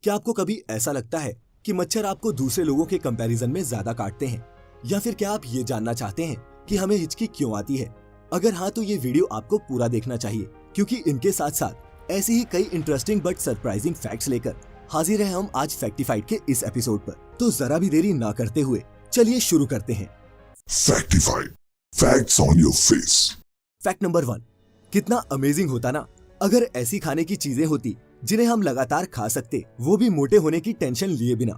क्या आपको कभी ऐसा लगता है कि मच्छर आपको दूसरे लोगों के कंपैरिजन में ज्यादा काटते हैं? या फिर क्या आप ये जानना चाहते हैं कि हमें हिचकी क्यों आती है? अगर हाँ तो ये वीडियो आपको पूरा देखना चाहिए, क्योंकि इनके साथ साथ ऐसी ही कई इंटरेस्टिंग बट सरप्राइजिंग फैक्ट्स लेकर हाजिर है हम आज फैक्टिफाइड के इस एपिसोड पर। तो जरा भी देरी ना करते हुए चलिए शुरू करते हैं। Factified, facts on your face. Fact number 1, कितना अमेजिंग होता ना अगर ऐसी खाने की चीजें होती जिन्हें हम लगातार खा सकते, वो भी मोटे होने की टेंशन लिए बिना।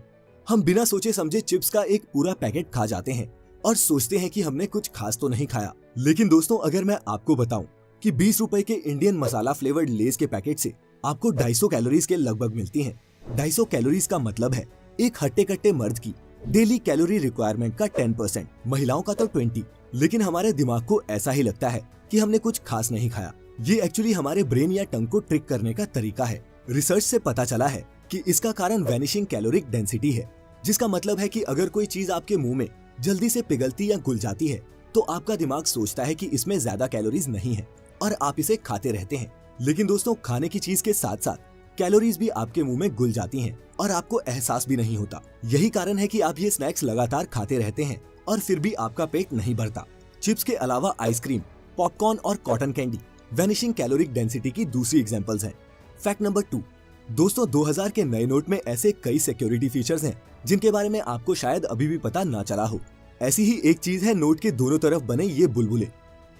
हम बिना सोचे समझे चिप्स का एक पूरा पैकेट खा जाते हैं और सोचते हैं कि हमने कुछ खास तो नहीं खाया। लेकिन दोस्तों, अगर मैं आपको बताऊं कि 20 रुपए के इंडियन मसाला फ्लेवर्ड लेज के पैकेट से आपको 250 कैलोरीज के लगभग मिलती हैं। 250 कैलोरीज का मतलब है एक हट्टे कट्टे मर्द की डेली कैलोरी रिक्वायरमेंट का 10%, महिलाओं का तो 20। लेकिन हमारे दिमाग को ऐसा ही लगता है कि हमने कुछ खास नहीं खाया। ये एक्चुअली हमारे ब्रेन या टंग को ट्रिक करने का तरीका है। रिसर्च से पता चला है कि इसका कारण वैनिशिंग कैलोरिक डेंसिटी है, जिसका मतलब है कि अगर कोई चीज आपके मुंह में जल्दी से पिघलती या घुल जाती है तो आपका दिमाग सोचता है कि इसमें ज्यादा कैलोरीज नहीं है और आप इसे खाते रहते हैं। लेकिन दोस्तों, खाने की चीज के साथ साथ कैलोरीज भी आपके मुंह में घुल जाती हैं और आपको एहसास भी नहीं होता। यही कारण है कि आप ये स्नैक्स लगातार खाते रहते हैं और फिर भी आपका पेट नहीं भरता। चिप्स के अलावा आइसक्रीम, पॉपकॉर्न और cotton candy vanishing caloric density की दूसरी एग्जांपल्स हैं। फैक्ट नंबर 2, दोस्तों 2000 के नए नोट में ऐसे कई सिक्योरिटी फीचर्स हैं जिनके बारे में आपको शायद अभी भी पता ना चला हो। ऐसी ही एक चीज है नोट के दोनों तरफ बने ये बुलबुले।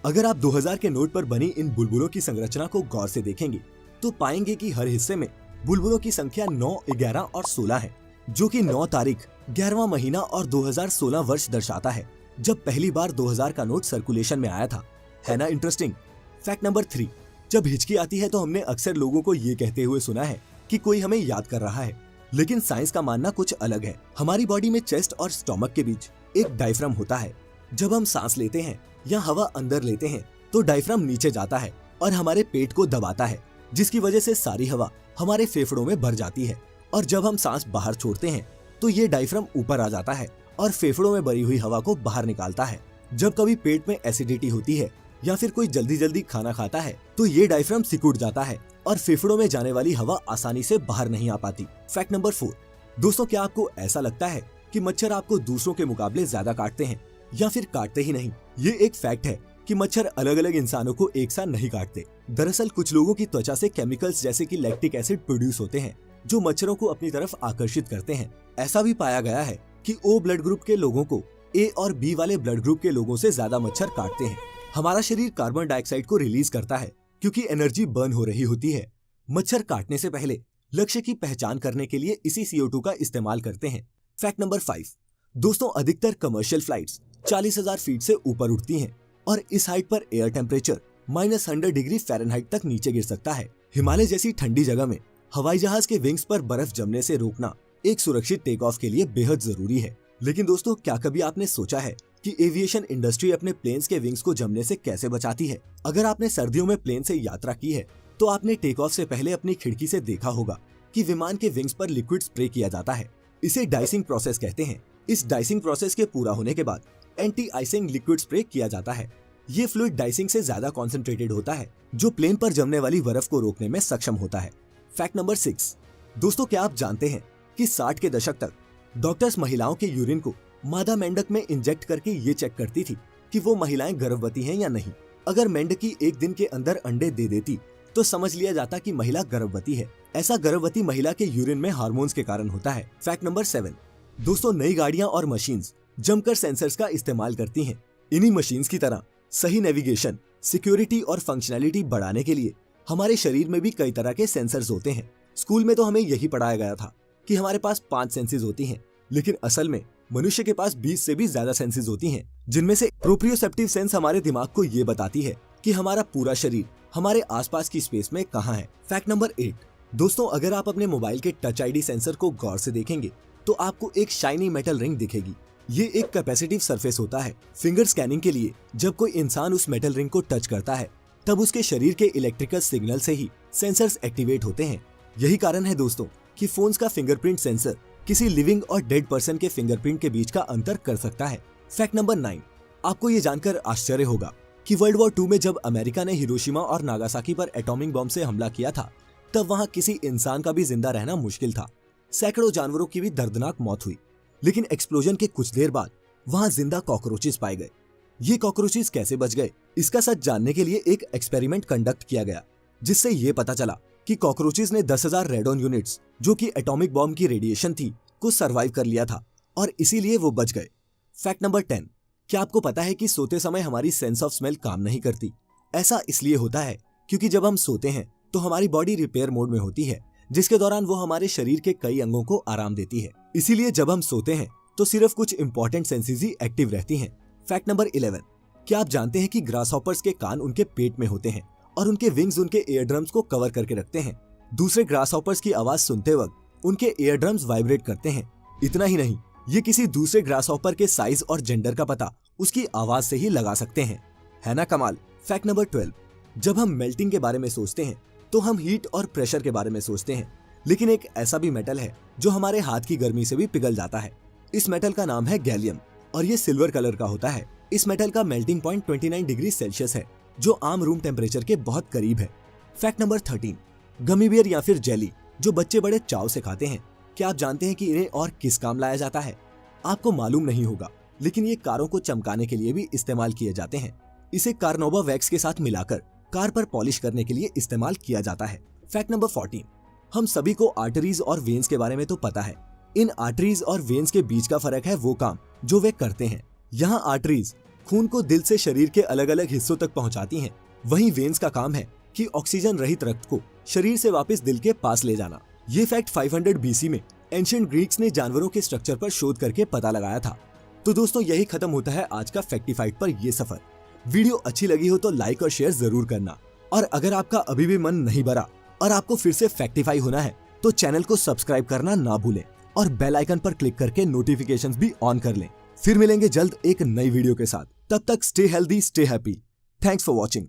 अगर आप 2000 के नोट पर बनी इन बुलबुलों की संरचना को गौर से देखेंगे तो पाएंगे कि हर हिस्से में बुलबुलों की संख्या 9, 11 और 16 है, जो कि 9 तारीख, 11वां महीना और 2016 वर्ष दर्शाता है, जब पहली बार 2000 का नोट सर्कुलेशन में आया था। है ना इंटरेस्टिंग? फैक्ट नंबर 3, जब हिचकी आती है तो हमने अक्सर लोगों को ये कहते हुए सुना है कि कोई हमें याद कर रहा है, लेकिन साइंस का मानना कुछ अलग है। हमारी बॉडी में चेस्ट और स्टोमक के बीच एक डायफ्राम होता है। जब हम सांस लेते हैं या हवा अंदर लेते हैं तो डायफ्राम नीचे जाता है और हमारे पेट को दबाता है, जिसकी वजह से सारी हवा हमारे फेफड़ों में भर जाती है। और जब हम सांस बाहर छोड़ते हैं तो ये डायफ्राम ऊपर आ जाता है और फेफड़ों में भरी हुई हवा को बाहर निकालता है। जब कभी पेट में एसिडिटी होती है या फिर कोई जल्दी जल्दी खाना खाता है तो ये डायफ्राम सिकुड़ जाता है और फेफड़ों में जाने वाली हवा आसानी से बाहर नहीं आ पाती। फैक्ट नंबर 4, दोस्तों क्या आपको ऐसा लगता है कि मच्छर आपको दूसरों के मुकाबले ज्यादा काटते हैं या फिर काटते ही नहीं? ये एक फैक्ट है कि मच्छर अलग अलग इंसानों को एक साथ नहीं काटते। दरअसल कुछ लोगों की त्वचा से केमिकल्स जैसे कि लैक्टिक एसिड प्रोड्यूस होते हैं जो मच्छरों को अपनी तरफ आकर्षित करते हैं। ऐसा भी पाया गया है कि ओ ब्लड ग्रुप के लोगों को ए और बी वाले ब्लड ग्रुप के लोगों से ज्यादा मच्छर काटते हैं। हमारा शरीर कार्बन डाइऑक्साइड को रिलीज करता है क्योंकि एनर्जी बर्न हो रही होती है। मच्छर काटने से पहले लक्ष्य की पहचान करने के लिए इसी CO2 का इस्तेमाल करते हैं। फैक्ट नंबर 5, दोस्तों अधिकतर कमर्शियल फ्लाइट्स 40,000 फीट से ऊपर उड़ती हैं और इस हाइट पर एयर टेम्परेचर -100 डिग्री फ़ारेनहाइट तक नीचे गिर सकता है। हिमालय जैसी ठंडी जगह में हवाई जहाज के विंग्स पर बर्फ जमने से रोकना एक सुरक्षित टेक ऑफ के लिए बेहद जरूरी है। लेकिन दोस्तों, क्या कभी आपने सोचा है कि एविएशन इंडस्ट्री अपने प्लेन्स के विंग्स को जमने से कैसे बचाती है? अगर आपने सर्दियों में प्लेन से यात्रा की है तो आपने टेक ऑफ से पहले अपनी खिड़की से देखा होगा कि विमान के विंग्स पर लिक्विड स्प्रे किया जाता है। इसे डाइसिंग प्रोसेस कहते हैं। इस डाइसिंग प्रोसेस के पूरा होने के बाद एंटी आइसिंग लिक्विड स्प्रे किया जाता है। ये फ्लूइड डाइसिंग से ज्यादा कॉन्सेंट्रेटेड होता है, जो प्लेन पर जमने वाली बर्फ को रोकने में सक्षम होता है। फैक्ट नंबर 6, दोस्तों क्या आप जानते हैं कि 60 के दशक तक डॉक्टर्स महिलाओं के यूरिन को मादा मेंढक में इंजेक्ट करके ये चेक करती थी कि वो महिलाएं गर्भवती हैं या नहीं। अगर मेंढकी एक दिन के अंदर अंडे दे देती तो समझ लिया जाता कि महिला गर्भवती है। ऐसा गर्भवती महिला के यूरिन में हार्मोन्स के कारण होता है। फैक्ट नंबर 7, दोस्तों नई गाड़ियां और मशीन्स जमकर सेंसर्स का इस्तेमाल करती हैं। इन्हीं मशीन्स की तरह सही नेविगेशन, सिक्योरिटी और फंक्शनैलिटी बढ़ाने के लिए हमारे शरीर में भी कई तरह के सेंसर्स होते हैं। स्कूल में तो हमें यही पढ़ाया गया था कि हमारे पास 5 सेंसेस होती हैं, लेकिन असल में मनुष्य के पास 20 से भी ज्यादा सेंसेस होती हैं, जिनमें से प्रोप्रियोसेप्टिव सेंस हमारे दिमाग को ये बताती है कि हमारा पूरा शरीर हमारे आसपास की स्पेस में कहाँ है। फैक्ट नंबर 8, दोस्तों अगर आप अपने मोबाइल के टच आईडी सेंसर को गौर से देखेंगे तो आपको एक शाइनी मेटल रिंग दिखेगी। ये एक कैपेसिटिव सरफेस होता है। फिंगर स्कैनिंग के लिए जब कोई इंसान उस मेटल रिंग को टच करता है तब उसके शरीर के इलेक्ट्रिकल सिग्नल से ही सेंसर्स एक्टिवेट होते हैं। यही कारण है दोस्तों कि फोन्स का फिंगरप्रिंट सेंसर किसी लिविंग और डेड पर्सन के फिंगरप्रिंट के बीच का अंतर कर सकता है। फैक्ट नंबर 9, आपको ये जानकर आश्चर्य होगा कि वर्ल्ड वॉर 2 में जब अमेरिका ने हिरोशिमा और नागासाकी पर एटॉमिक बॉम्ब से हमला किया था तब वहां किसी इंसान का भी जिंदा रहना मुश्किल था। सैकड़ों जानवरों की भी दर्दनाक मौत हुई। लेकिन एक्सप्लोजन के कुछ देर बाद वहां जिंदा कॉकरोचेस पाए गए। ये कॉकरोचेस कैसे बच गए, इसका सच जानने के लिए एक एक्सपेरिमेंट कंडक्ट किया गया, जिससे ये पता चला कि कॉकरोचेस ने 10,000 रेडॉन यूनिट्स, जो कि एटॉमिक बॉम्ब की रेडिएशन थी, को सरवाइव कर लिया था और इसीलिए वो बच गए। फैक्ट नंबर 10, क्या आपको पता है कि सोते समय हमारी सेंस ऑफ स्मेल काम नहीं करती? ऐसा इसलिए होता है क्योंकि जब हम सोते हैं तो हमारी बॉडी रिपेयर मोड में होती है, जिसके दौरान वो हमारे शरीर के कई अंगों को आराम देती है। इसीलिए जब हम सोते हैं तो सिर्फ कुछ इंपॉर्टेंट सेंसेस ही एक्टिव रहती हैं। फैक्ट नंबर 11, क्या आप जानते हैं कि ग्रासहॉपर्स के कान उनके पेट में होते हैं और उनके विंग्स उनके ईयर ड्रम्स को कवर करके रखते हैं। दूसरे ग्रासहॉपर्स की आवाज सुनते वक्त उनके ईयर ड्रम्स वाइब्रेट करते हैं। इतना ही नहीं, ये किसी दूसरे ग्रासहॉपर के साइज और जेंडर का पता उसकी आवाज से ही लगा सकते हैं। है ना कमाल। फैक्ट नंबर 12, जब हम मेल्टिंग के बारे में सोचते हैं तो हम हीट और प्रेशर के बारे में सोचते हैं, लेकिन एक ऐसा भी मेटल है जो हमारे हाथ की गर्मी से भी पिघल जाता है। इस मेटल का नाम है गैलियम और ये सिल्वर कलर का होता है। इस मेटल का मेल्टिंग पॉइंट 29 डिग्री सेल्सियस है, जो आम रूम टेम्परेचर के बहुत करीब है। फैक्ट नंबर 13, गमी बियर या फिर जेली जो बच्चे बड़े चाव से खाते हैं, क्या आप जानते हैं कि इन्हें और किस काम लाया जाता है? आपको मालूम नहीं होगा, लेकिन ये कारों को चमकाने के लिए भी इस्तेमाल किए जाते हैं। इसे कार्नोबा वैक्स के साथ मिलाकर कार पर पॉलिश करने के लिए इस्तेमाल किया जाता है। फैक्ट नंबर 14, हम सभी को आर्टरीज और वेन्स के बारे में तो पता है। इन आर्टरीज और वेन्स के बीच का फर्क है वो काम जो वे करते हैं। यहाँ आर्टरीज खून को दिल से शरीर के अलग अलग हिस्सों तक पहुँचाती हैं, वहीं वेन्स का काम है कि ऑक्सीजन रहित रक्त को शरीर से वापस दिल के पास ले जाना। ये फैक्ट 500 BC में एंशिएंट ग्रीक्स ने जानवरों के स्ट्रक्चर पर शोध करके पता लगाया था। तो दोस्तों, यही खत्म होता है आज का फैक्टिफाइड पर ये सफर। वीडियो अच्छी लगी हो तो लाइक और शेयर जरूर करना, और अगर आपका अभी भी मन नहीं भरा और आपको फिर से फैक्टिफाई होना है तो चैनल को सब्सक्राइब करना ना भूलें और बेल आइकन पर क्लिक करके नोटिफिकेशंस भी ऑन कर लें। फिर मिलेंगे जल्द एक नई वीडियो के साथ। तब तक stay healthy, stay happy. Thanks for watching.